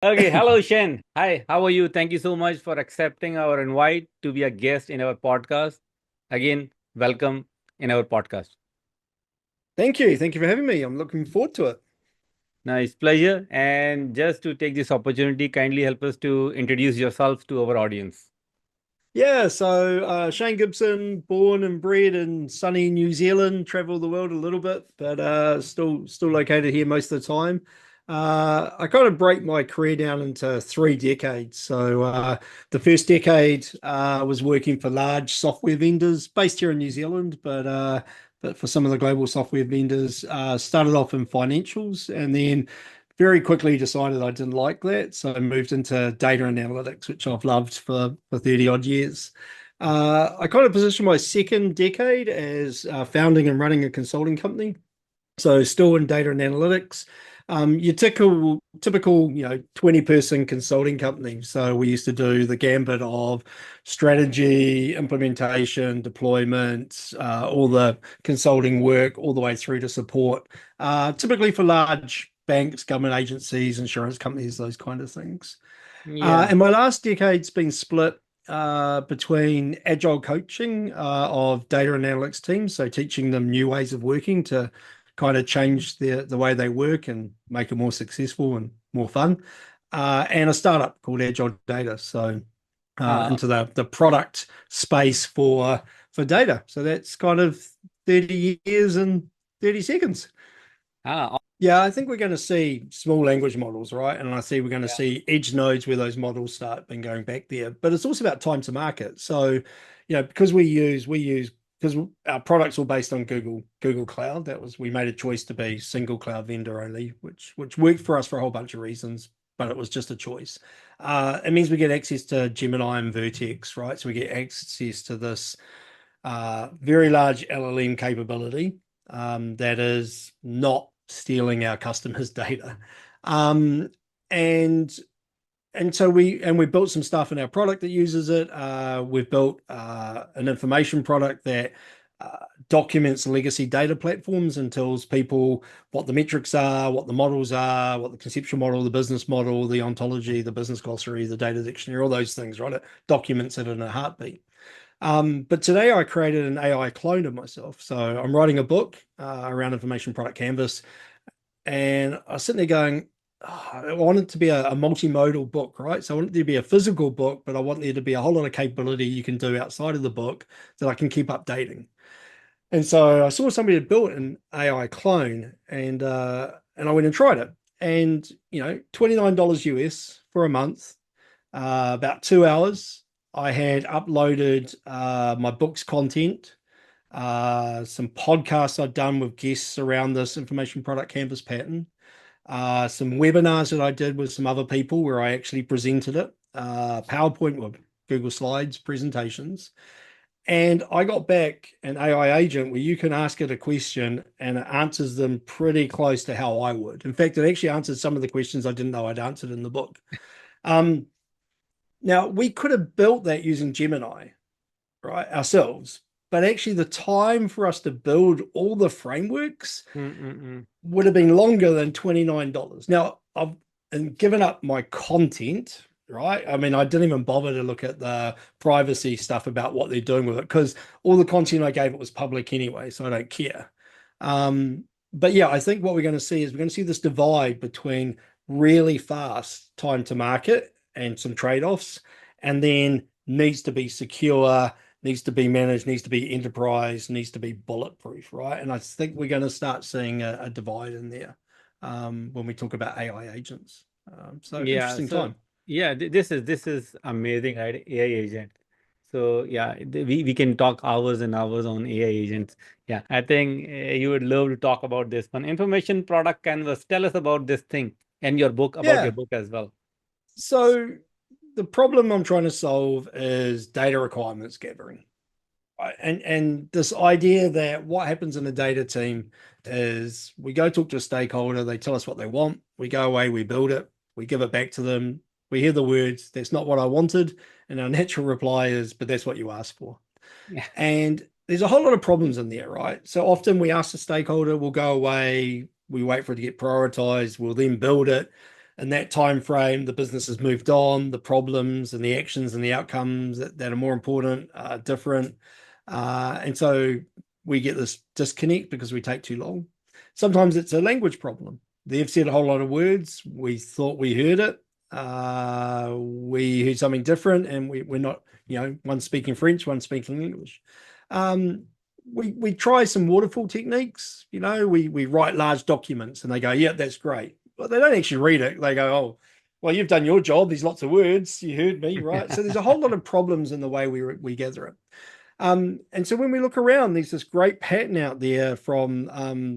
Okay, hello Shane. Hi, how are you? Thank you so much for accepting our invite to be a guest in our podcast. Again, welcome in our podcast. Thank you. Thank you for having me. I'm looking forward to it. Nice pleasure. And just to take this opportunity, kindly help us to introduce yourself to our audience. Shane Gibson, born and bred in sunny New Zealand, travel the world a little bit, but still located here most of the time. I kind of break my career down into 3 decades. The first decade was working for large software vendors based here in New Zealand, but for some of the global software vendors, started off in financials and then very quickly decided I didn't like that. So I moved into data and analytics, which I've loved for 30 odd years. I kind of position my second decade as founding and running a consulting company. So still in data and analytics. Your typical 20-person consulting company. So we used to do the gambit of strategy, implementation, deployment, all the consulting work, all the way through to support, typically for large banks, government agencies, insurance companies, those kind of things. Yeah. And my last decade's been split between agile coaching of data and analytics teams, so teaching them new ways of working to kind of change the way they work and make it more successful and more fun. And a startup called Agile Data, so Uh, into the product space for data. So that's kind of 30 years and 30 seconds. ah, Yeah, I think we're going to see small language models, right? And I see we're going to yeah. see edge nodes where those models start been going back there. But it's also about time to market. So, because we use because our products were based on Google Cloud. That was we made a choice to be single cloud vendor only, which worked for us for a whole bunch of reasons, but it was just a choice. It means we get access to Gemini and Vertex, right? So we get access to this very large LLM capability that is not stealing our customers' data. Um, and and we built some stuff in our product that uses it. We've built an information product that documents legacy data platforms and tells people what the metrics are, what the models are, what the conceptual model, the business model, the ontology, the business glossary, the data dictionary, all those things, right? It documents it in a heartbeat. But today I created an AI clone of myself. So I'm writing a book around information product canvas, and I was sitting there going, "Oh, I want it to be a multimodal book, right? So I want it to be a physical book, but I want there to be a whole lot of capability you can do outside of the book that I can keep updating." And so I saw somebody had built an AI clone, and I went and tried it. And $29 US for a month, about 2 hours. I had uploaded my book's content, some podcasts I'd done with guests around this information product canvas pattern, some webinars that I did with some other people where I actually presented it, PowerPoint with Google Slides presentations. And I got back an AI agent where you can ask it a question and it answers them pretty close to how I would. In fact, it actually answered some of the questions I didn't know I'd answered in the book. Um, Now, we could have built that using Gemini, right, ourselves, but actually the time for us to build all the frameworks Mm-mm-mm. would have been longer than $29. Now, I've and given up my content, right? I mean, I didn't even bother to look at the privacy stuff about what they're doing with it because all the content I gave it was public anyway, so I don't care. But yeah, I think what we're going to see is we're going to see this divide between really fast time to market and some trade-offs, and then needs to be secure, needs to be managed, needs to be enterprise, needs to be bulletproof, right? And I think we're going to start seeing a divide in there when we talk about AI agents. So Yeah. interesting So time. yeah, this is amazing, right? AI agent. So yeah, we can talk hours and hours on AI agents. Yeah, I think you would love to talk about this one. Information product canvas. Tell us about this thing and your book, about your Yeah. book as well. So the problem I'm trying to solve is data requirements gathering. Right? And this idea that what happens in a data team is we go talk to a stakeholder, they tell us what they want, we go away, we build it, we give it back to them, we hear the words, that's not what I wanted. And our natural reply is, but that's what you asked for. Yeah. And there's a whole lot of problems in there, right? So often we ask the stakeholder, we'll go away, we wait for it to get prioritized, we'll then build it. in that time frame, the business has moved on, the problems and the actions and the outcomes that are more important are different. And so we get this disconnect because we take too long. Sometimes it's a language problem. They've said a whole lot of words. We thought we heard it. We heard something different, and we're not, one speaking French, one speaking English. We try some waterfall techniques. We write large documents, and they go, "Yeah, that's great," but they don't actually read it. They go, "Oh, well, you've done your job. There's lots of words. You heard me, right?" So there's a whole lot of problems in the way we gather it. And so when we look around, there's this great pattern out there from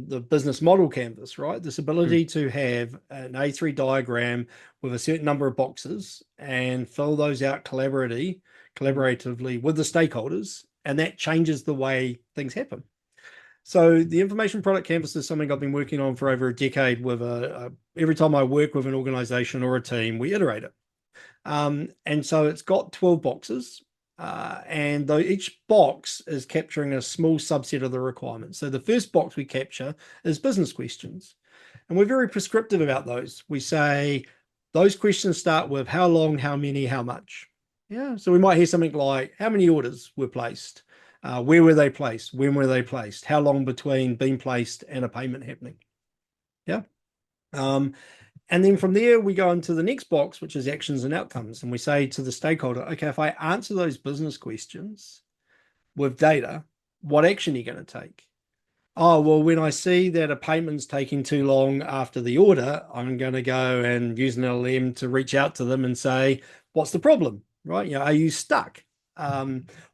the business model canvas, right? This ability to have an A3 diagram with a certain number of boxes and fill those out collaboratively with the stakeholders, and that changes the way things happen. So the information product canvas is something I've been working on for over a decade. With every time I work with an organization or a team, we iterate it. And so it's got 12 boxes. And though each box is capturing a small subset of the requirements. So the first box we capture is business questions. And we're very prescriptive about those. We say those questions start with how long, how many, how much. Yeah. So we might hear something like how many orders were placed? Where were they placed? When were they placed? How long between being placed and a payment happening? Yeah. And then from there, we go into the next box, which is actions and outcomes. And we say to the stakeholder, okay, if I answer those business questions with data, what action are you going to take? Oh, well, when I see that a payment's taking too long after the order, I'm going to go and use an LLM to reach out to them and say, what's the problem? Right? Are you stuck?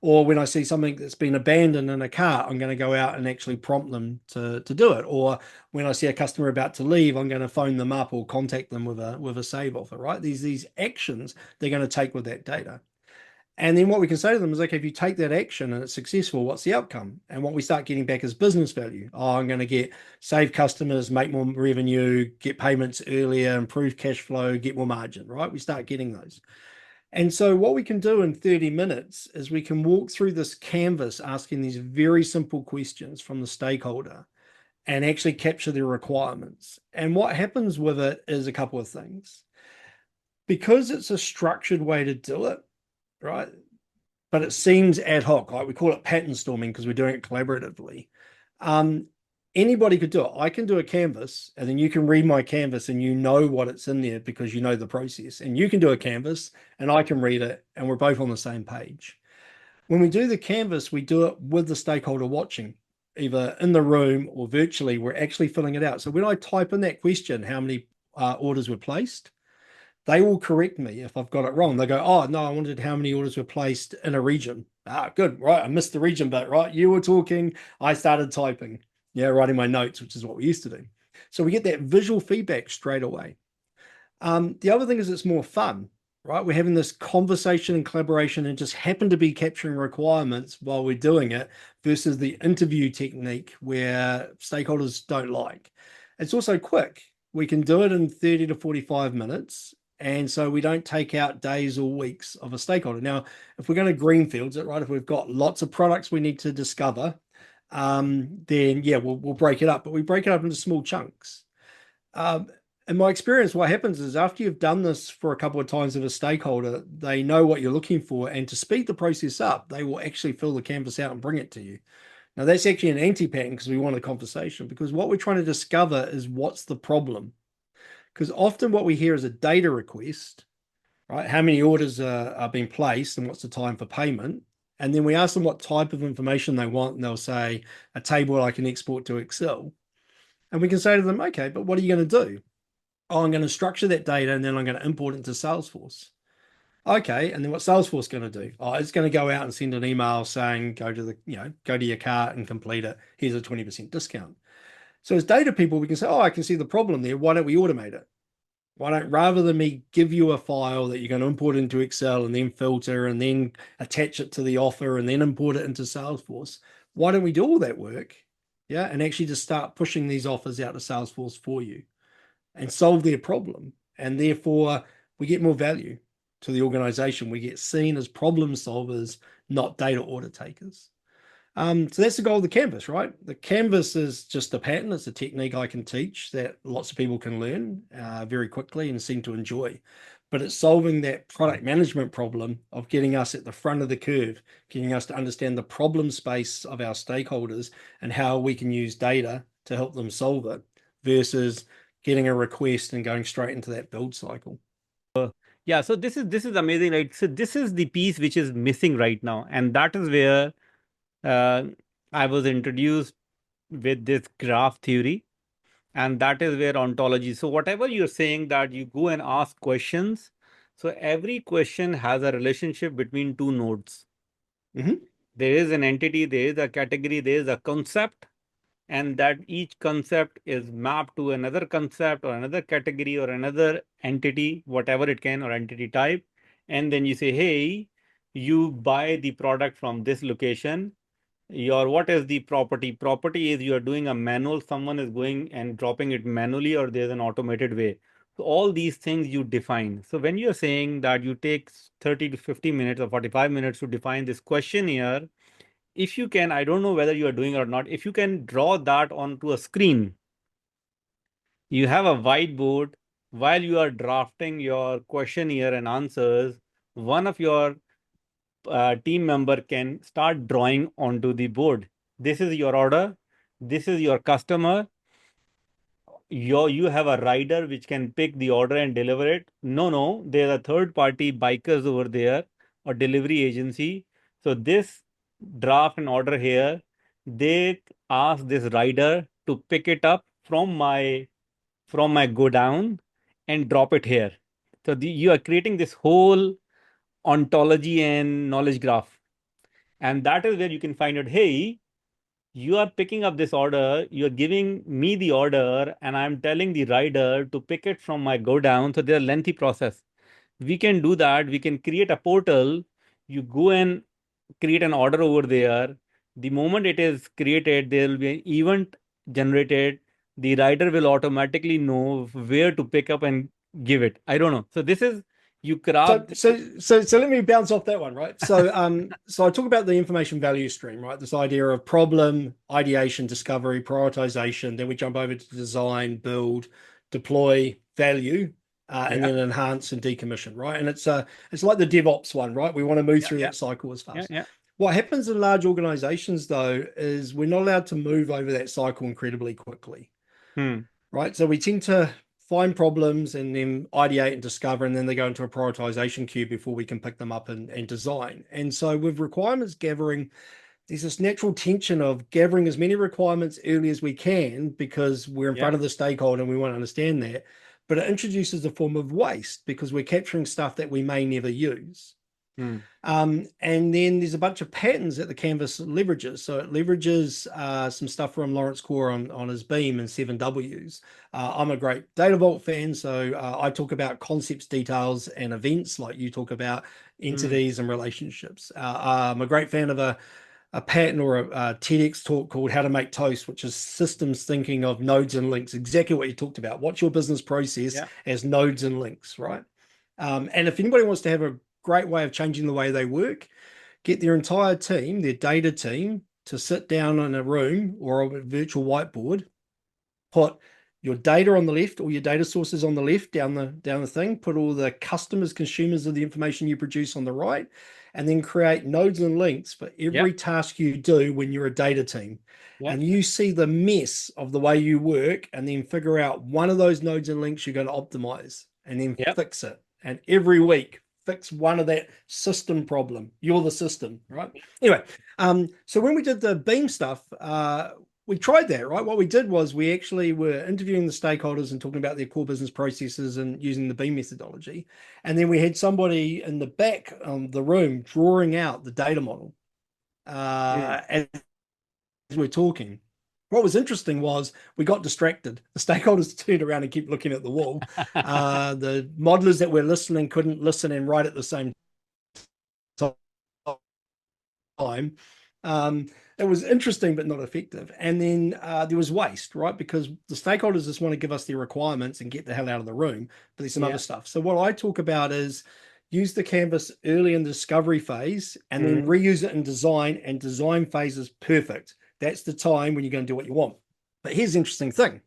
Or when I see something that's been abandoned in a cart, I'm going to go out and actually prompt them to do it. Or when I see a customer about to leave, I'm going to phone them up or contact them with a save offer, right? These actions they're going to take with that data. And then what we can say to them is, okay, if you take that action and it's successful, what's the outcome? And what we start getting back is business value. Oh, I'm going to get save customers, make more revenue, get payments earlier, improve cash flow, get more margin, right? We start getting those. And so what we can do in 30 minutes is we can walk through this canvas asking these very simple questions from the stakeholder and actually capture their requirements. And what happens with it is a couple of things. Because it's a structured way to do it, right? But it seems ad hoc, like we call it pattern storming because we're doing it collaboratively. Anybody could do it. I can do a canvas, and then you can read my canvas and you know what it's in there because you know the process. And you can do a canvas and I can read it, and we're both on the same page. When we do the canvas, we do it with the stakeholder watching, either in the room or virtually. We're actually filling it out. So when I type in that question, how many orders were placed, they will correct me if I've got it wrong. They go, oh, no, I wanted how many orders were placed in a region. Ah, good. Right. I missed the region bit, right? You were talking. I started typing. Yeah, writing my notes, which is what we used to do. So we get that visual feedback straight away. The other thing is it's more fun, right? We're having this conversation and collaboration and just happen to be capturing requirements while we're doing it versus the interview technique where stakeholders don't like. It's also quick. We can do it in 30 to 45 minutes. And so we don't take out days or weeks of a stakeholder. Now, if we're going to greenfields it, right, if we've got lots of products we need to discover, then yeah, we'll break it up, but we break it up into small chunks. In my experience, what happens is after you've done this for a couple of times with a stakeholder, they know what you're looking for. And to speed the process up, they will actually fill the canvas out and bring it to you. Now, that's actually an anti-pattern because we want a conversation, because what we're trying to discover is what's the problem. Because often what we hear is a data request, right? How many orders are being placed and what's the time for payment? And then we ask them what type of information they want, and they'll say a table I can export to Excel. And we can say to them, okay, but what are you going to do? Oh, I'm going to structure that data and then I'm going to import it into Salesforce. Okay, and then what Salesforce going to do? Oh, it's going to go out and send an email saying go to your cart and complete it. Here's a 20% discount. So as data people, we can say, oh, I can see the problem there. Why don't we automate it? Why don't, rather than me give you a file that you're going to import into Excel and then filter and then attach it to the offer and then import it into Salesforce, why don't we do all that work? Yeah, and actually just start pushing these offers out to Salesforce for you and solve their problem. And therefore, we get more value to the organization. We get seen as problem solvers, not data order takers. So that's the goal of the canvas, right? The canvas is just a pattern. It's a technique I can teach that lots of people can learn very quickly and seem to enjoy. But it's solving that product management problem of getting us at the front of the curve, getting us to understand the problem space of our stakeholders and how we can use data to help them solve it versus getting a request and going straight into that build cycle. Yeah, so this is amazing, right? So this is the piece which is missing right now, and that is where uh, I was introduced with this graph theory, and that is where ontology. So whatever you're saying that you go and ask questions, so every question has a relationship between two nodes. Mm-hmm. There is an entity, there is a category, there is a concept, and that each concept is mapped to another concept or another category or another entity, whatever it can, or entity type. And then you say, hey, you buy the product from this location. Your what is the property? Property is you are doing a manual, someone is going and dropping it manually, or there's an automated way. So all these things you define. So when you're saying that you take 30 to 50 minutes or 45 minutes to define this question here, if you can, I don't know whether you are doing it or not, if you can draw that onto a screen, you have a whiteboard while you are drafting your questionnaire and answers, one of your team member can start drawing onto the board. This is your order. This is your customer. You have a rider which can pick the order and deliver it. No, there are third party bikers over there or delivery agency. So this draft and order here, they ask this rider to pick it up from my go down and drop it here. So you are creating this whole ontology and knowledge graph. And that is where you can find out, hey, you are picking up this order, you're giving me the order, and I'm telling the rider to pick it from my go down. So there's a lengthy process. We can do that. We can create a portal. You go and create an order over there. The moment it is created, there will be an event generated. The rider will automatically know where to pick up and give it. I don't know. So this is you So, craft. so let me bounce off that one, right? So I talk about the information value stream, right? This idea of problem, ideation, discovery, prioritization. Then we jump over to design, build, deploy, value, and Yeah, then enhance and decommission, right? And it's like the DevOps one, right? We want to move yeah, through yeah, that cycle as yeah, fast. yeah. What happens in large organizations, though, is we're not allowed to move over that cycle incredibly quickly, Hmm. right? So we tend to find problems and then ideate and discover, and then they go into a prioritization queue before we can pick them up and design. And so with requirements gathering, there's this natural tension of gathering as many requirements early as we can because we're in Yeah. front of the stakeholder and we want to understand that. But it introduces a form of waste because we're capturing stuff that we may never use. Hmm. And then there's a bunch of patterns that the canvas leverages. So it leverages some stuff from Lawrence Core on his Beam and 7Ws. I'm a great Data Vault fan, so I talk about concepts, details, and events like you talk about Hmm. entities and relationships. I'm a great fan of a pattern or a TEDx talk called How to Make Toast, which is systems thinking of nodes and links, exactly what you talked about. What's your business process Yeah. as nodes and links, right? And if anybody wants to have a great way of changing the way they work, get their entire team, their data team, to sit down in a room or a virtual whiteboard, put your data on the left, all your data sources on the left down the thing, put all the customers, consumers of the information you produce on the right, and then create nodes and links for Yeah. every task you do when you're a data team. Yeah. And you see the mess of the way you work, and then figure out one of those nodes and links you're going to optimize and then Yeah. fix it. And every week, fix one of that system problem. You're the system, right? Anyway, so when we did the Beam stuff, we tried that, right? What we did was we actually were interviewing the stakeholders and talking about their core business processes and using the Beam methodology. And then we had somebody in the back of the room drawing out the data model Hmm. as we're talking. What was interesting was we got distracted. The stakeholders turned around and kept looking at the wall. The modelers that were listening couldn't listen and write at the same time. Um, it was interesting but not effective. And then there was waste, right? Because the stakeholders just want to give us their requirements and get the hell out of the room. But there's some other Yeah. stuff. So what I talk about is use the canvas early in the discovery phase, and then Mm. reuse it in design, and design phase is perfect. That's the time when you're going to do what you want. But here's the interesting thing.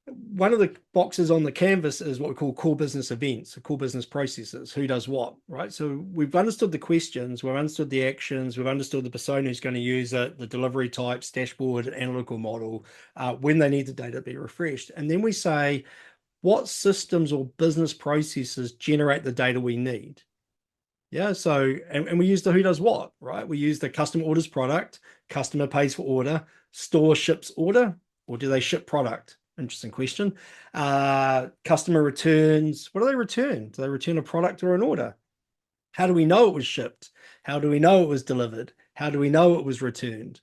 One of the boxes on the canvas is what we call core business events, or core business processes. Who does what, right? So we've understood the questions, we've understood the actions, we've understood the persona who's going to use it, the delivery types, dashboard, analytical model, when they need the data to be refreshed. And then we say, what systems or business processes generate the data we need? Yeah, so and we use the who does what, right? We use the customer orders product, customer pays for order, store ships order, or do they ship product? Interesting question. Customer returns. What do they return? Do they return a product or an order? How do we know it was shipped? How do we know it was delivered? How do we know it was returned?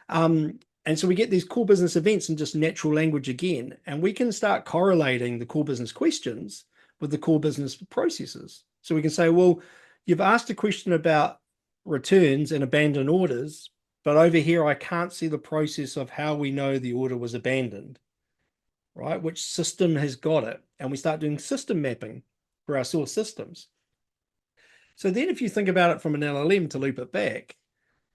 And so we get these core business events in just natural language again, and we can start correlating the core business questions with the core business processes. So we can say, well, you've asked a question about returns and abandoned orders, but over here I can't see the process of how we know the order was abandoned, right? Which system has got it? And we start doing system mapping for our source systems. So then if you think about it from an LLM, to loop it back,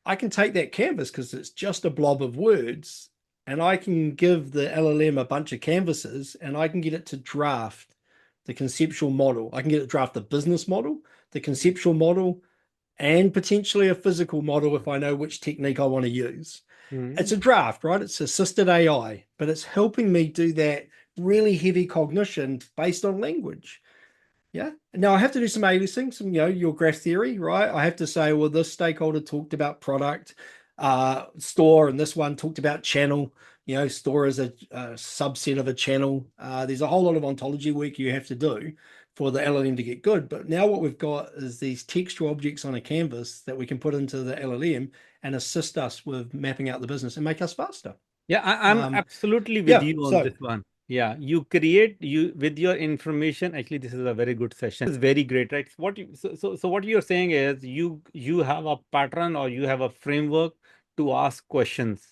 I can take that canvas because it's just a blob of words, and I can give the LLM a bunch of canvases, and I can get it to draft the conceptual model. I can get it to draft the business model, the conceptual model, and potentially a physical model if I know which technique I want to use. It's a Mm. draft, right? It's assisted AI, but it's helping me do that really heavy cognition based on language. Yeah. Now I have to do some aliasing, some, your graph theory, right? I have to say, well, this stakeholder talked about product, store, and this one talked about channel. Store is a subset of a channel. There's a whole lot of ontology work you have to do for the LLM to get good. But now what we've got is these textual objects on a canvas that we can put into the LLM and assist us with mapping out the business and make us faster. Yeah, I'm Um, absolutely with yeah. you on So this one. Yeah, you create you with your information. Actually, this is a very good session. It's very great, right? So what you're saying is you have a pattern or you have a framework to ask questions,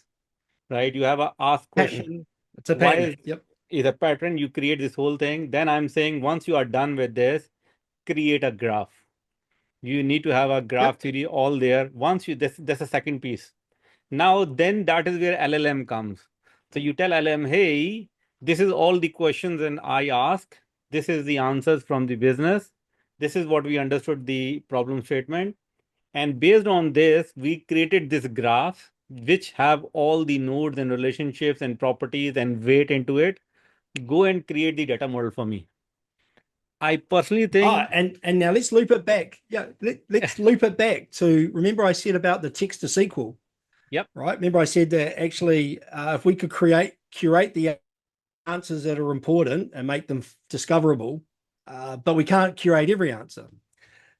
right? You have a ask pattern. question. It's a Why pattern. Yep. is a pattern? You create this whole thing. Then I'm saying once you are done with this, create a graph. You need to have a graph Yep. theory all there. Once you that's the second piece. Now, then that is where LLM comes. So you tell LLM, hey, this is all the questions and I ask. This is the answers from the business. This is what we understood the problem statement. And based on this, we created this graph which have all the nodes and relationships and properties and weight into it. Go and create the data model for me. I personally think, And now let's loop it back. Yeah, let's loop it back to, remember I said about the text to SQL, yep. right? Remember I said that actually, if we could curate the answers that are important and make them discoverable, but we can't curate every answer.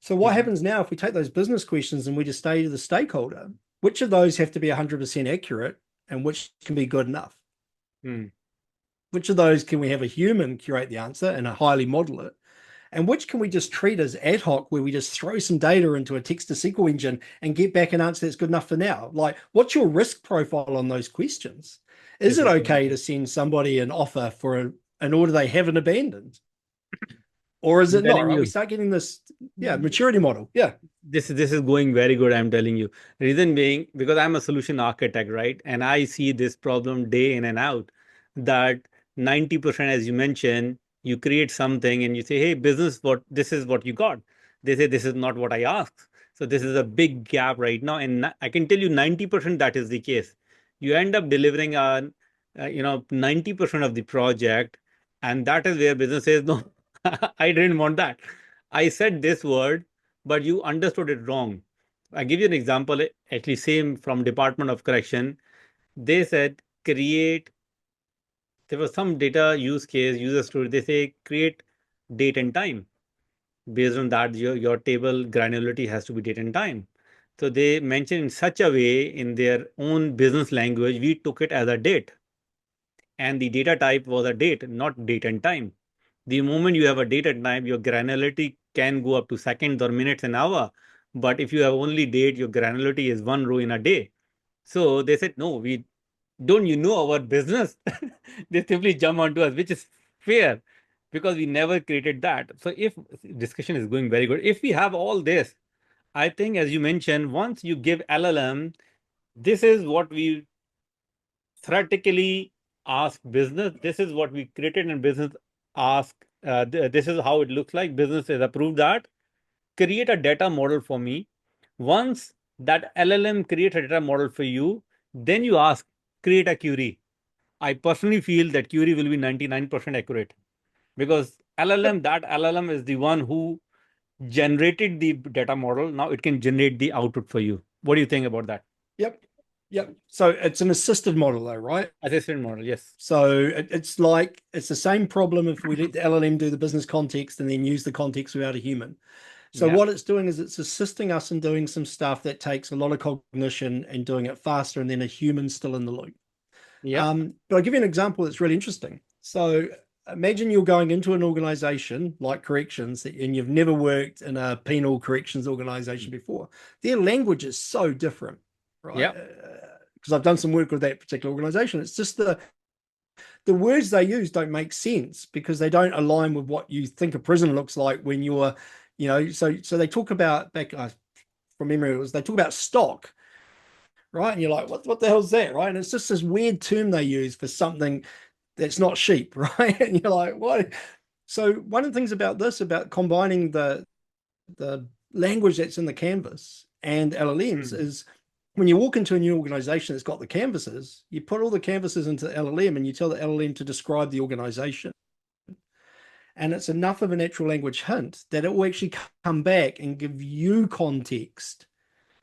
So what Mhm. happens now if we take those business questions and we just say to the stakeholder, which of those have to be 100% accurate and which can be good enough? Mm. Which of those can we have a human curate the answer and a highly model it? And which can we just treat as ad hoc, where we just throw some data into a text to SQL engine and get back an answer that's good enough for now? Like, what's your risk profile on those questions? Is This it is okay to send somebody an offer for an order they haven't abandoned? Or is I'm it not, telling right? We you. start getting this, yeah, maturity model. Yeah. This is going very good, I'm telling you. Reason being, because I'm a solution architect, right? And I see this problem day in and out, that 90%, as you mentioned, you create something and you say, hey, business, what this is what you got. They say this is not what I asked. So this is a big gap right now. And I can tell you 90% that is the case. You end up delivering a 90% of the project, and that is where business says, no, I didn't want that. I said this word, but you understood it wrong. I give you an example, actually same from Department of Correction. They said create, there was some data use case, user story. They say create date and time. Based on that, your table granularity has to be date and time. So they mentioned in such a way in their own business language, we took it as a date. And the data type was a date, not date and time. The moment you have a date and time, your granularity can go up to seconds or minutes an hour. But if you have only date, your granularity is one row in a day. So they said, no, we don't you know our business? They simply jump onto us, which is fair. because we never created that. So if discussion is going very good, if we have all this, I think as you mentioned, once you give LLM, this is what we theoretically ask business. This is what we created in business. Ask, this is how it looks like. Business has approved that. Create a data model for me. Once that LLM creates a data model for you, then you ask, create a query. I personally feel that query will be 99% accurate because Yep. LLM is the one who generated the data model. Now it can generate the output for you. What do you think about that? Yep. Yep. So it's an assisted model though, right? Assistant model, yes. So it's like it's the same problem if we let the LLM do the business context and then use the context without a human. So Yeah. what it's doing is it's assisting us in doing some stuff that takes a lot of cognition and doing it faster, and then a human still in the loop. Yep. But I'll give you an example that's really interesting. So imagine you're going into an organization like corrections and you've never worked in a penal corrections organization before. Their language is so different, right? Yep. Because I've done some work with that particular organization. It's just the words they use don't make sense because they don't align with what you think a prison looks like when you're, so they talk about back from memory, it was they talk about stock, right? And you're like, what the hell's that, right? And it's just this weird term they use for something that's not sheep, right? And you're like, what? So one of the things about this, about combining the language that's in the canvas and LLMs Mm. is when you walk into a new organization that's got the canvases, you put all the canvases into the LLM and you tell the LLM to describe the organization. And it's enough of a natural language hint that it will actually come back and give you context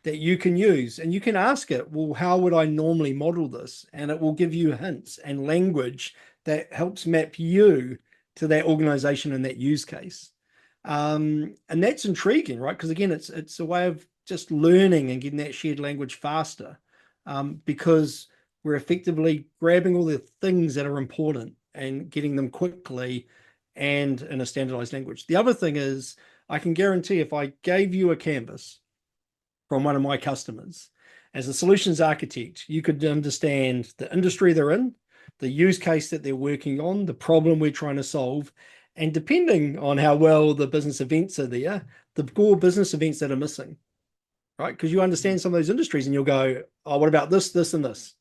that you can use. And you can ask it, well, how would I normally model this? And it will give you hints and language that helps map you to that organization and that use case. And that's intriguing, right? Because again, it's a way of just learning and getting that shared language faster, because we're effectively grabbing all the things that are important and getting them quickly and in a standardized language. The other thing is, I can guarantee if I gave you a canvas from one of my customers, as a solutions architect, you could understand the industry they're in, the use case that they're working on, the problem we're trying to solve, and depending on how well the business events are there, the core business events that are missing, right? Because you understand some of those industries and you'll go, oh, what about this, this, and this,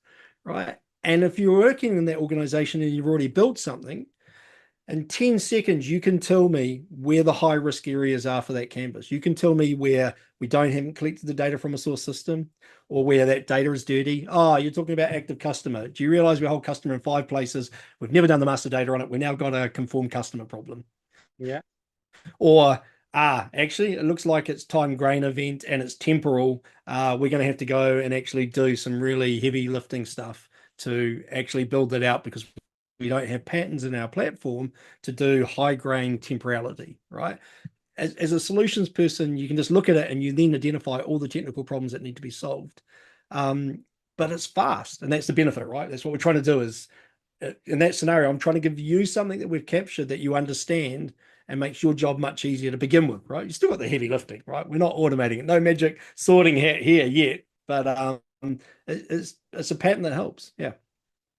right? And if you're working in that organization and you've already built something, in 10 seconds, you can tell me where the high risk areas are for that canvas. You can tell me where we haven't collected the data from a source system or where that data is dirty. Oh, you're talking about active customer. Do you realize we hold customer in 5 places? We've never done the master data on it. We've now got a conformed customer problem. Yeah. Or, actually, it looks like it's time grain event and it's temporal. We're going to have to go and actually do some really heavy lifting stuff to actually build that out because we don't have patterns in our platform to do high grain temporality, right? As a solutions person, you can just look at it and you then identify all the technical problems that need to be solved. But it's fast, and that's the benefit, right? That's what we're trying to do is in that scenario, I'm trying to give you something that we've captured that you understand and makes your job much easier to begin with, right? You still got the heavy lifting, right? We're not automating it. No magic sorting hat here yet, but it's a pattern that helps. Yeah.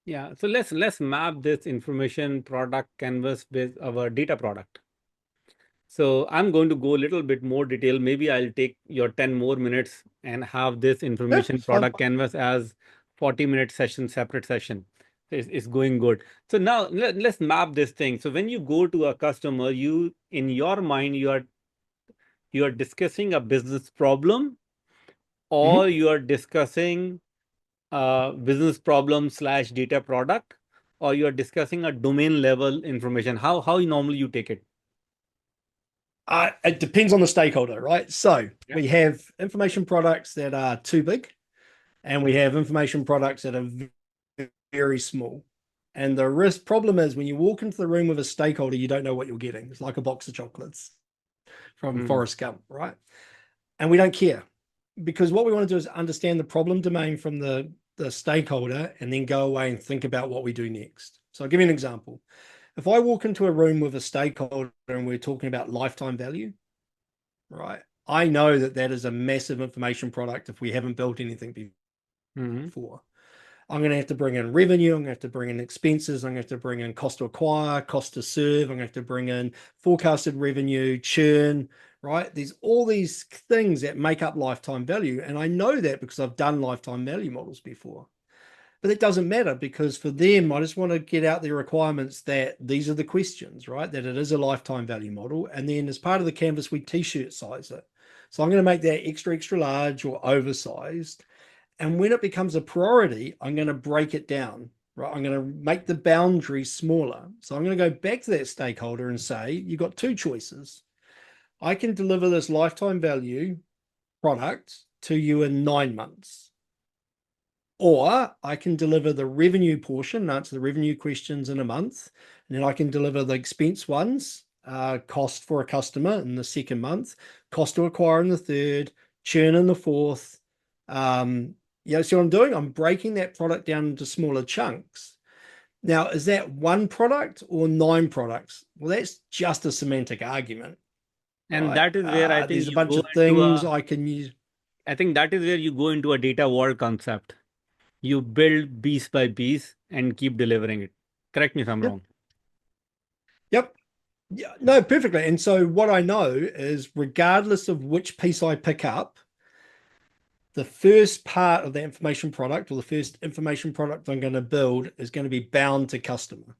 Yeah. So let's map this information product canvas with our data product. So I'm going to go a little bit more detail. Maybe I'll take your 10 more minutes and have this Yeah, information it's fun. product canvas as 40-minute session, separate session. It's going good. So now let's map this thing. So when you go to a customer, you in your mind, you are discussing a business problem or Mhm. you are discussing business problem slash data product, or you are discussing a domain level information. How normally you take it? It depends on the stakeholder, right? So Yeah. we have information products that are too big, and we have information products that are very small. And the risk problem is when you walk into the room with a stakeholder, you don't know what you're getting. It's like a box of chocolates from Mm. Forrest Gump, right? And we don't care because what we want to do is understand the problem domain from the stakeholder and then go away and think about what we do next. So I'll give you an example. If I walk into a room with a stakeholder and we're talking about lifetime value, right? I know that that is a massive information product if we haven't built anything Mhm. before. I'm going to have to bring in revenue. I'm going to have to bring in expenses. I'm going to have to bring in cost to acquire, cost to serve. I'm going to have to bring in forecasted revenue, churn, right? There's all these things that make up lifetime value. And I know that because I've done lifetime value models before. But it doesn't matter because for them, I just want to get out their requirements that these are the questions, right? That it is a lifetime value model. And then as part of the canvas, we t-shirt size it. So I'm going to make that extra, extra large or oversized. And when it becomes a priority, I'm going to break it down, right? I'm going to make the boundary smaller. So I'm going to go back to that stakeholder and say, you've got two choices. I can deliver this lifetime value product to you in 9 months. Or I can deliver the revenue portion, answer the revenue questions in a month. And then I can deliver the expense ones, cost for a customer in the second month, cost to acquire in the third, churn in the fourth. See what I'm doing? I'm breaking that product down into smaller chunks. Now, is that one product or 9 products? Well, that's just a semantic argument, And right? that is where I There's think a you bunch go of into things a, I can use. I think that is where you go into a data vault concept. You build piece by piece and keep delivering it. Correct me if I'm Yep. wrong. Yep. Yeah, no, perfectly. And so what I know is regardless of which piece I pick up, the first part of the information product or the first information product I'm going to build is going to be bound to customer,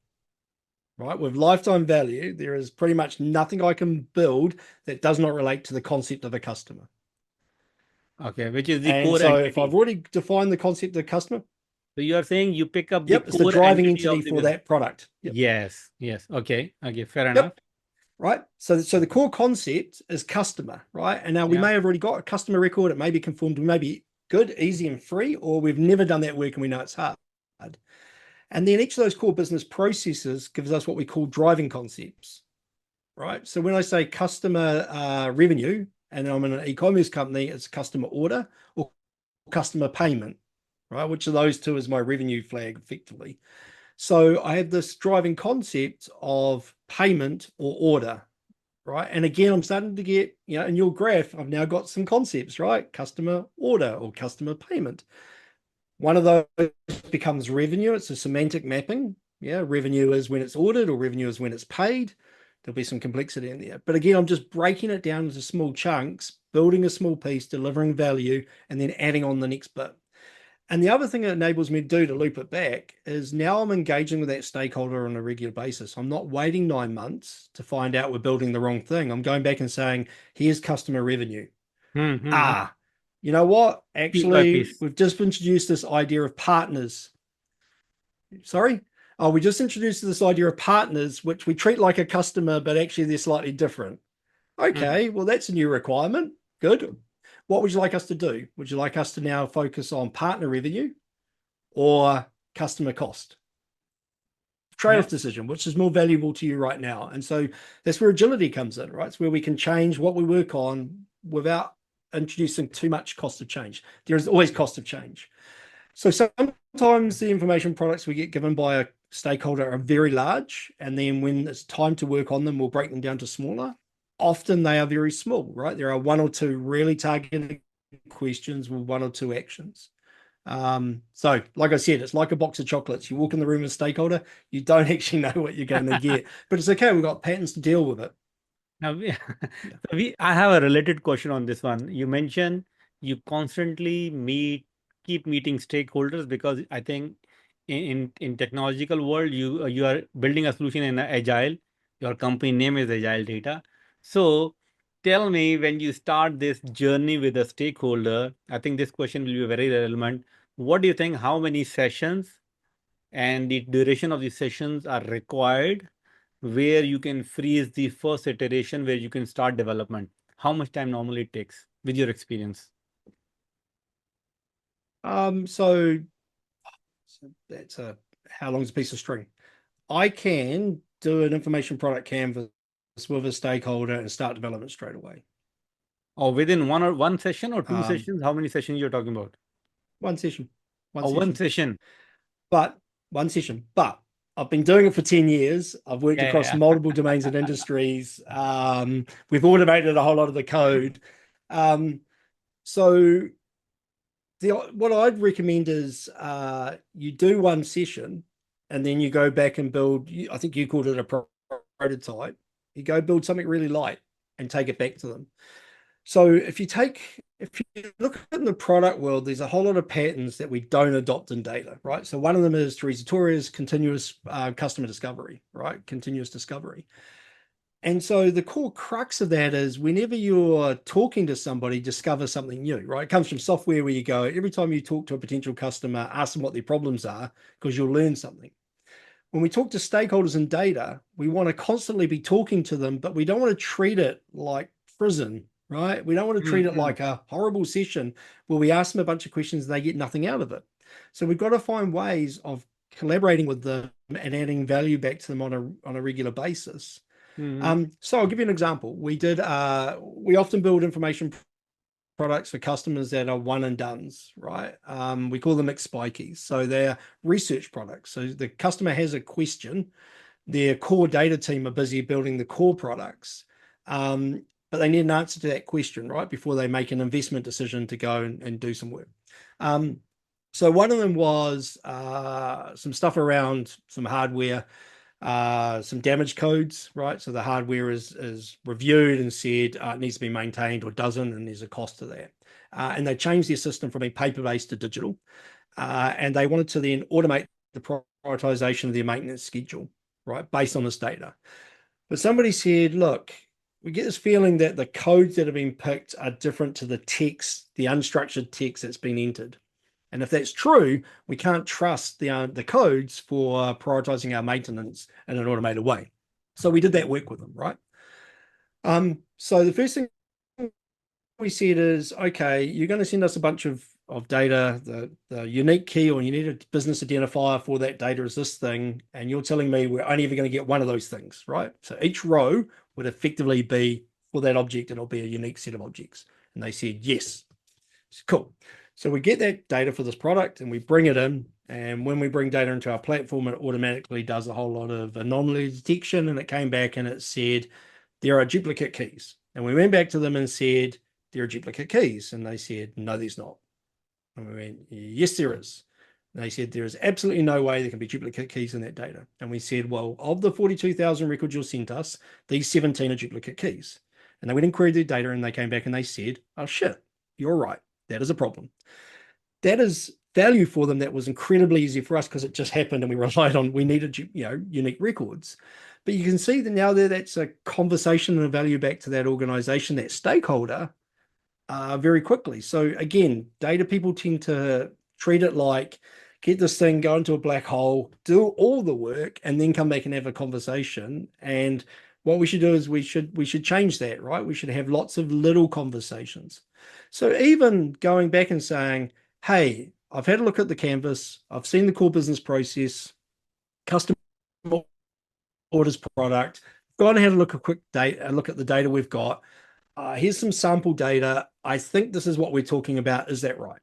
right? With lifetime value, there is pretty much nothing I can build that does not relate to the concept of a customer. Okay, which is the And core so if I've entity. already defined the concept of the customer, So you are saying you pick up the yep, it's the core driving entity entity of the for business. that product. Yep. Yes, yes. Okay, okay, fair enough. Yep. Right. So the core concept is customer, right? And now we Yeah. may have already got a customer record. It may be conformed. We may be good, easy, and free, or we've never done that work and we know it's hard. And then each of those core business processes gives us what we call driving concepts, right? So when I say customer revenue, and I'm in an e-commerce company, it's customer order or customer payment, right? Which of those two is my revenue flag effectively? So I have this driving concept of payment or order, right? And again, I'm starting to get, in your graph, I've now got some concepts, right? Customer order or customer payment. One of those becomes revenue. It's a semantic mapping. Yeah, revenue is when it's ordered or revenue is when it's paid. There'll be some complexity in there. But again, I'm just breaking it down into small chunks, building a small piece, delivering value, and then adding on the next bit. And the other thing it enables me to do to loop it back is now I'm engaging with that stakeholder on a regular basis. I'm not waiting 9 months to find out we're building the wrong thing. I'm going back and saying, here's customer revenue. Mm-hmm. Ah, you know what? Piece by Actually, piece. we've just introduced this idea of partners. Sorry? Oh, we just introduced this idea of partners, which we treat like a customer, but actually they're slightly different. Mm. Okay, well, that's a new requirement. Good. What would you like us to do? Would you like us to now focus on partner revenue or customer cost? Yeah. Trade-off decision, which is more valuable to you right now? And so that's where agility comes in, right? It's where we can change what we work on without introducing too much cost of change. There is always cost of change. So sometimes the information products we get given by a stakeholder are very large, and then when it's time to work on them, we'll break them down to smaller. Often they are very small, right? There are one or two really targeted questions with one or two actions. So like I said, it's like a box of chocolates. You walk in the room with a stakeholder, you don't actually know what you're going to get, but it's okay. We've got patterns to deal with it. Now, Yeah. I have a related question on this one. You mentioned you constantly keep meeting stakeholders because I think in technological world, you are building a solution in agile. Your company name is Agile Data. So tell me when you start this journey with a stakeholder, I think this question will be very relevant. What do you think? How many sessions and the duration of the sessions are required where you can freeze the first iteration where you can start development? How much time normally it takes with your experience? So that's a how long's a piece of string? I can do an information product canvas with a stakeholder and start development straight away. Or within one session or two Um, sessions? How many sessions you're talking about? one session, one Or one session, session? but one session. But I've been doing it for 10 years. I've worked Yeah, across yeah, multiple domains and industries. We've automated a whole lot of the code. So what I'd recommend is you do one session and then you go back and build. I think you called it a prototype. You go build something really light and take it back to them. So if you look in the product world, there's a whole lot of patterns that we don't adopt in data, right? So one of them is Teresa Torres' continuous customer discovery, right? Continuous discovery. And so the core crux of that is whenever you're talking to somebody, discover something new, right? It comes from software where you go, every time you talk to a potential customer, ask them what their problems are because you'll learn something. When we talk to stakeholders in data, we want to constantly be talking to them, but we don't want to treat it like prison, right? We don't want to treat it Mhm. like a horrible session where we ask them a bunch of questions and they get nothing out of it. So we've got to find ways of collaborating with them and adding value back to them on a regular basis. Mhm. So I'll give you an example. We often build information products for customers that are one and dones, right? We call them McSpikies. So they're research products. So the customer has a question, their core data team are busy building the core products, but they need an answer to that question, right? Before they make an investment decision to go and do some work. Um, so one of them was some stuff around some hardware, some damage codes, right? So the hardware is reviewed and said it needs to be maintained or doesn't, and there's a cost to that. And they changed their system from being paper-based to digital, and they wanted to then automate the prioritization of their maintenance schedule, right, based on this data. But somebody said, look, we get this feeling that the codes that have been picked are different to the text, the unstructured text that's been entered. And if that's true, we can't trust the codes for prioritizing our maintenance in an automated way. So we did that work with them, right? So the first thing we said is, okay, you're going to send us a bunch of data. The unique key or you need a business identifier for that data is this thing. And you're telling me we're only ever going to get one of those things, right? So each row would effectively be for that object, and it'll be a unique set of objects. And they said, yes. Cool. So we get that data for this product and we bring it in. And when we bring data into our platform, it automatically does a whole lot of anomaly detection. And it came back and it said, there are duplicate keys. And we went back to them and said, there are duplicate keys. And they said, no, there's not. And we went, yes, there is. And they said, there is absolutely no way there can be duplicate keys in that data. And we said, well, of the 42,000 records you sent us, these 17 are duplicate keys. And they went and queried their data and they came back and they said, oh, shit, you're right. That is a problem. That is value for them that was incredibly easy for us because it just happened and we relied on, we needed, unique records. But you can see that now that's a conversation and a value back to that organization, that stakeholder, very quickly. So again, data people tend to treat it like get this thing, go into a black hole, do all the work, and then come back and have a conversation. And what we should do is we should change that, right? We should have lots of little conversations. So even going back and saying, hey, I've had a look at the canvas, I've seen the core business process, customer orders product, gone and had a look at look at the data we've got. Here's some sample data. I think this is what we're talking about. Is that right?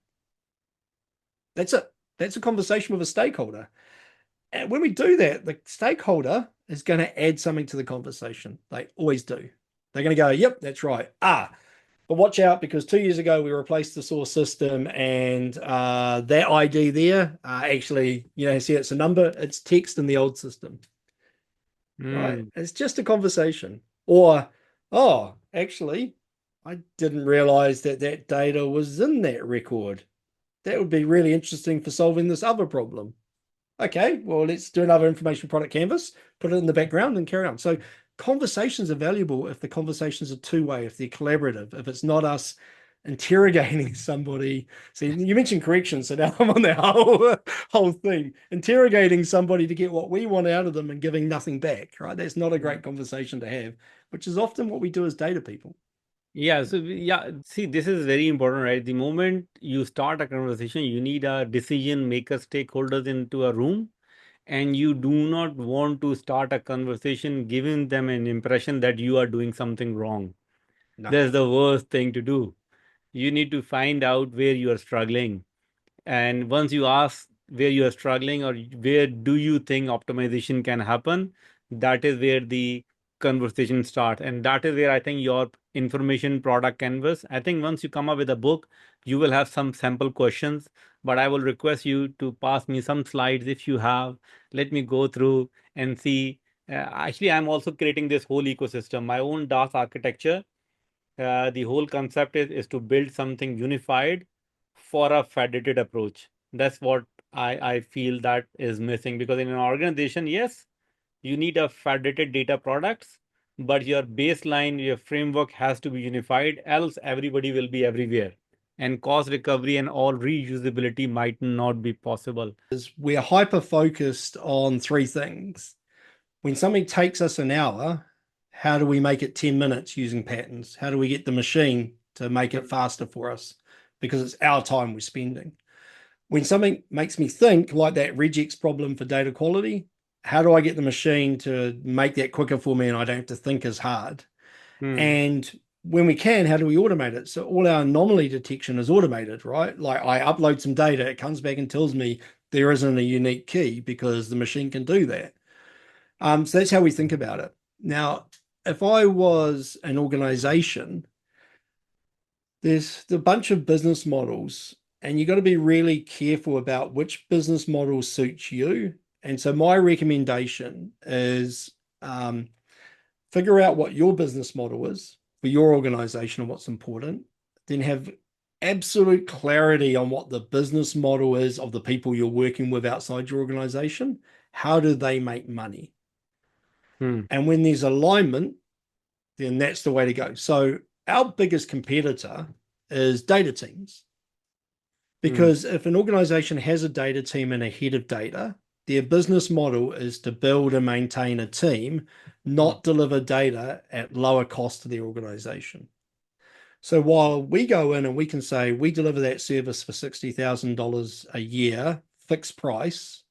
That's it. That's a conversation with a stakeholder. And when we do that, the stakeholder is going to add something to the conversation. They always do. They're going to go, yep, that's right. But watch out because 2 years ago we replaced the source system and that ID there actually, see it's a number, it's text in the old system, right? Mm. It's just a conversation. Or, oh, actually, I didn't realize that that data was in that record. That would be really interesting for solving this other problem. Okay, well, let's do another information product canvas, put it in the background and carry on. So conversations are valuable if the conversations are two-way, if they're collaborative, if it's not us interrogating somebody. See, you mentioned corrections, so now I'm on that whole thing. Interrogating somebody to get what we want out of them and giving nothing back, right? That's not a great conversation to have, which is often what we do as data people. Yeah, so yeah, see, this is very important, right? The moment you start a conversation, you need a decision maker stakeholders into a room, and you do not want to start a conversation giving them an impression that you are doing something wrong. No. That's the worst thing to do. You need to find out where you are struggling. And once you ask where you are struggling or where do you think optimization can happen, that is where the conversation starts. And that is where I think your information product canvas. I think once you come up with a book, you will have some sample questions, but I will request you to pass me some slides if you have. Let me go through and see. Actually, I'm also creating this whole ecosystem, my own DAS architecture. The whole concept is to build something unified for a federated approach. That's what I feel that is missing, because in an organization, yes, you need a federated data products, but your baseline, your framework has to be unified, else everybody will be everywhere. And cost recovery and all reusability might not be possible. Is we're hyper focused on three things. When something takes us an hour, how do we make it 10 minutes using patterns? How do we get the machine to make it faster for us? Because it's our time we're spending. When something makes me think, like that regex problem for data quality, how do I get the machine to make that quicker for me and I don't have to think as hard? Hmm. And when we can, how do we automate it? So all our anomaly detection is automated, right? Like I upload some data, it comes back and tells me there isn't a unique key because the machine can do that. So that's how we think about it. Now, if I was an organization, there's a bunch of business models, and you got to be really careful about which business model suits you. And so my recommendation is figure out what your business model is for your organization and what's important, then have absolute clarity on what the business model is of the people you're working with outside your organization. How do they make money? Hmm. And when there's alignment, then that's the way to go. So our biggest competitor is data teams. Hmm. Because if an organization has a data team and a head of data, their business model is to build and maintain a team, Hmm. not deliver data at lower cost to the organization. So while we go in and we can say we deliver that service for $60,000 a year, fixed price,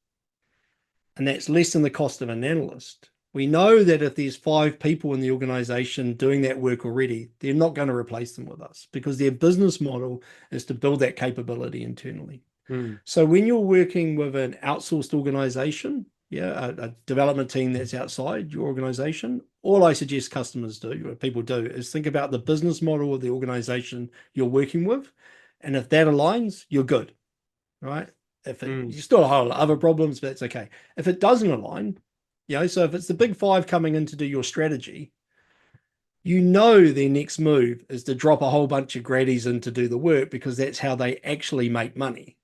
and that's less than the cost of an analyst. We know that if there's 5 people in the organization doing that work already, they're not going to replace them with us because their business model is to build that capability internally. Hmm. So when you're working with an outsourced organization, yeah, a development team that's outside your organization, all I suggest customers do, or people do, is think about the business model of the organization you're working with. And if that aligns, you're good, right? If it, Hmm. you still have a whole lot of other problems, but it's okay. If it doesn't align, so if it's the big 5 coming in to do your strategy, their next move is to drop a whole bunch of graddies in to do the work because that's how they actually make money.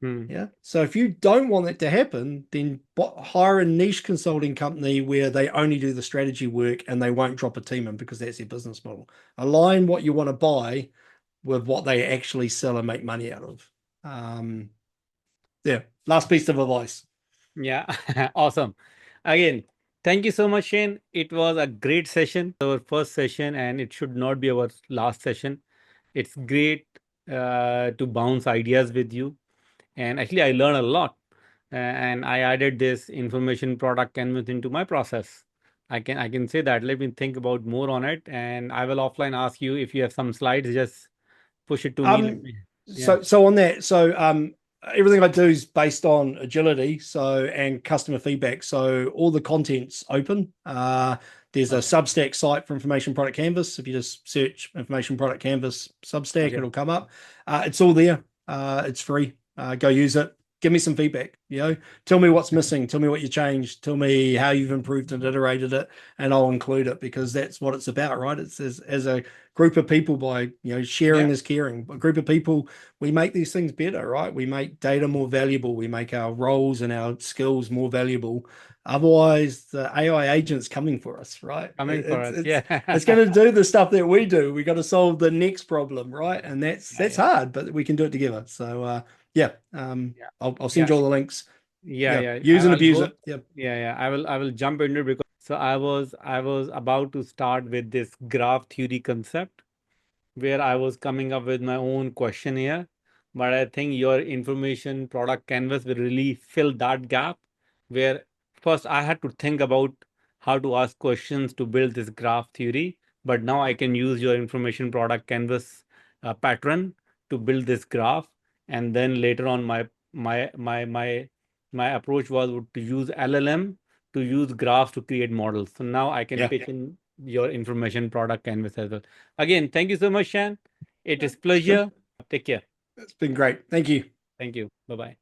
Hmm. Yeah. So if you don't want that to happen, then hire a niche consulting company where they only do the strategy work and they won't drop a team in because that's their business model. Align what you want to buy with what they actually sell and make money out of. Um, yeah. Last piece of advice. Yeah, awesome. Again, thank you so much, Shane. It was a great session, our first session, and it should not be our last session. It's great to bounce ideas with you. And actually, I learned a lot. And I added this information product canvas into my process. I can say that. Let me think about more on it. And I will offline ask you if you have some slides, just push it to me. Let Um, me. Yeah. so on that, everything I do is based on agility, and customer feedback. So all the content's open. There's a Okay. Substack site for Information Product Canvas. If you just search Information Product Canvas Substack, Okay. it'll come up. It's all there. It's free. Go use it. Give me some feedback. Tell me what's missing. Tell me what you changed. Tell me how you've improved and iterated it, and I'll include it because that's what it's about, right? It's as a group of people by sharing Yeah. is caring. A group of people, we make these things better, right? We make data more valuable. We make our roles and our skills more valuable. Otherwise, the AI agent's coming for us, right? Coming for It's us. it's Yeah. it's going to do the stuff that we do. We got to solve the next problem, right? And that's Yeah. that's Yeah. hard, but we can do it together. So yeah, Yeah. I'll send Yeah. you all the links. Yeah, Yeah, yeah. use and I'll abuse go. it. Yeah. Yeah, yeah. I will jump into it, because so I was about to start with this graph theory concept, where I was coming up with my own questionnaire. But I think your information product canvas will really fill that gap, where first I had to think about how to ask questions to build this graph theory. But now I can use your information product canvas pattern to build this graph. And then later on, my approach was to use LLM to use graphs to create models. So now I can Yeah. pitch in. your information product canvas as well. Again, thank you so much, Shan. It is That's good. pleasure. Take care. That's been great. Thank you. Thank you. Bye bye.